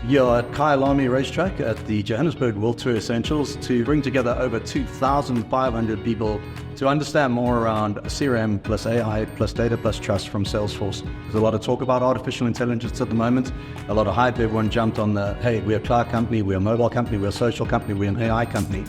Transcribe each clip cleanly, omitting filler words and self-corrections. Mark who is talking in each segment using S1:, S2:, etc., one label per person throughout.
S1: You're at Kyalami Racetrack at the Johannesburg World Tour Essentials to bring together over 2,500 people to understand more around CRM plus AI plus data plus trust from Salesforce. There's a lot of talk about artificial intelligence at the moment, a lot of hype. Everyone jumped on the, hey, we're a cloud company, we're a mobile company, we're a social company, we're an AI company.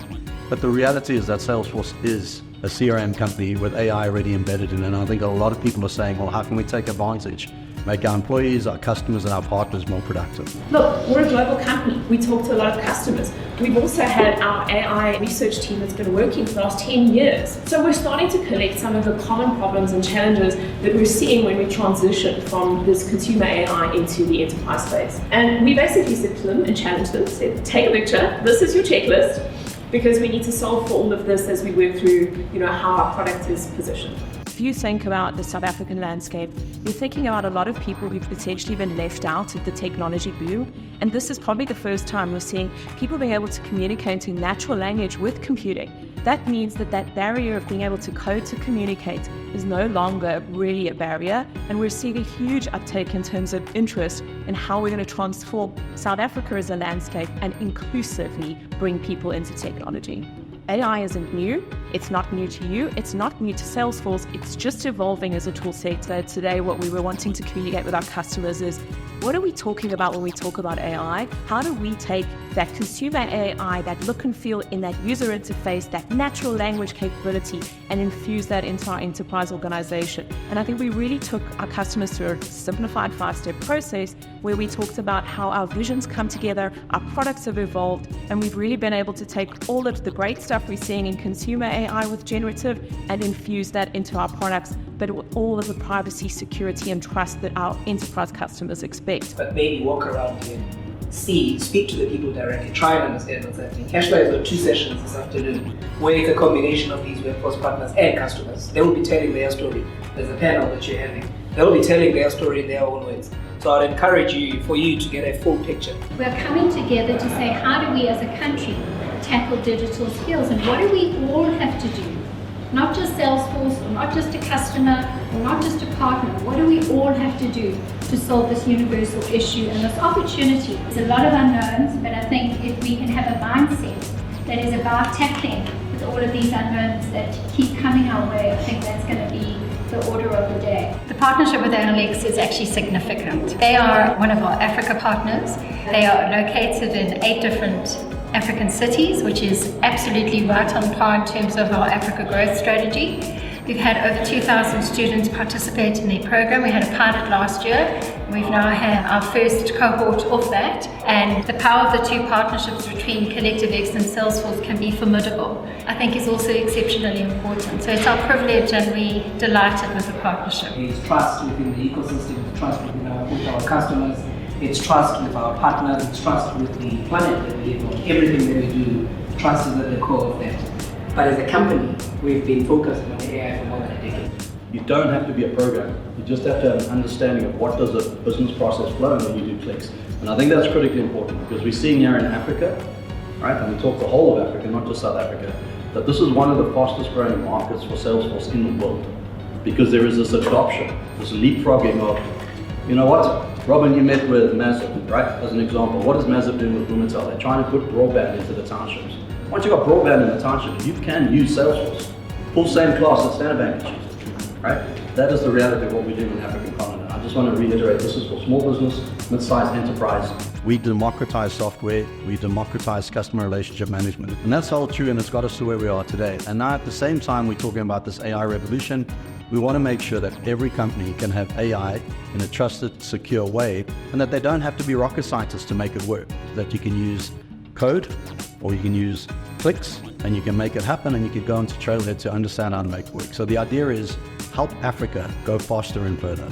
S1: But the reality is that Salesforce is a CRM company with AI already embedded in it. And I think a lot of people are saying, well, how can we take advantage? Make our employees, our customers, and our partners more productive.
S2: Look, we're a global company. We talk to a lot of customers. We've also had our AI research team that's been working for the last 10 years. So we're starting to collect some of the common problems and challenges that we're seeing when we transition from this consumer AI into the enterprise space. And we basically said to them and challenged them, said, take a picture, this is your checklist, because we need to solve for all of this as we work through, how our product is positioned.
S3: If you think about the South African landscape, you're thinking about a lot of people who've potentially been left out of the technology boom. And this is probably the first time we're seeing people being able to communicate in natural language with computing. That means that barrier of being able to code to communicate is no longer really a barrier. And we're seeing a huge uptake in terms of interest in how we're going to transform South Africa as a landscape and inclusively bring people into technology. AI isn't new, it's not new to you, it's not new to Salesforce, it's just evolving as a tool set. So today what we were wanting to communicate with our customers is, what are we talking about when we talk about AI? How do we take that consumer AI, that look and feel in that user interface, that natural language capability, and infuse that into our enterprise organization? And I think we really took our customers through a simplified 5-step process where we talked about how our visions come together, our products have evolved, and we've really been able to take all of the great stuff we're seeing in consumer AI with generative and infuse that into our products, but with all of the privacy, security, and trust that our enterprise customers expect.
S4: But maybe walk around here, speak to the people directly, try and understand what's happening. Cashflow has got 2 sessions this afternoon where it's a combination of these workforce partners and customers. They will be telling their story. There's a panel that you're having. They will be telling their story in their own words. So I'd encourage you to get a full picture.
S5: We're coming together to say, how do we as a country tackle digital skills, and what do we all have to do? Not just Salesforce, or not just a customer, or not just a partner. What do we all have to do to solve this universal issue and this opportunity? There's a lot of unknowns, but I think if we can have a mindset that is about tackling with all of these unknowns that keep coming our way, I think that's going to be the order of the day.
S6: The partnership with Analytics is actually significant. They are one of our Africa partners. They are located in 8 different African cities, which is absolutely right on par in terms of our Africa growth strategy. We've had over 2,000 students participate in their program. We had a pilot last year. We've now had our first cohort of that, and the power of the 2 partnerships between CollectiveX and Salesforce can be formidable. I think is also exceptionally important. So it's our privilege, and we're delighted with the partnership.
S4: It's trust within the ecosystem, it's trust with our customers, it's trust with our partners, it's trust with the planet that we live on. Everything that we do, trust is at the core of that. But as a company, we've been focused on AI for more than a decade.
S1: You don't have to be a programmer. You just have to have an understanding of what does a business process flow and then you do clicks. And I think that's critically important because we're seeing here in Africa, right, and we talk the whole of Africa, not just South Africa, that this is one of the fastest growing markets for Salesforce in the world because there is this adoption, this leapfrogging of, you know what, Robin, you met with Mazip, right, as an example. What is Mazip doing with Blumenthal? They're trying to put broadband into the townships. Once you've got broadband in the township, you can use Salesforce. Full same class that Standard Bank is using, right? That is the reality of what we do in the African continent. I just want to reiterate, this is for small business, mid-sized enterprise. We democratize software, we democratize customer relationship management. And that's all true, and it's got us to where we are today. And now at the same time, we're talking about this AI revolution. We want to make sure that every company can have AI in a trusted, secure way, and that they don't have to be rocket scientists to make it work. That you can use code, or you can use clicks, and you can make it happen, and you can go into Trailhead to understand how to make it work. So the idea is help Africa go faster and further.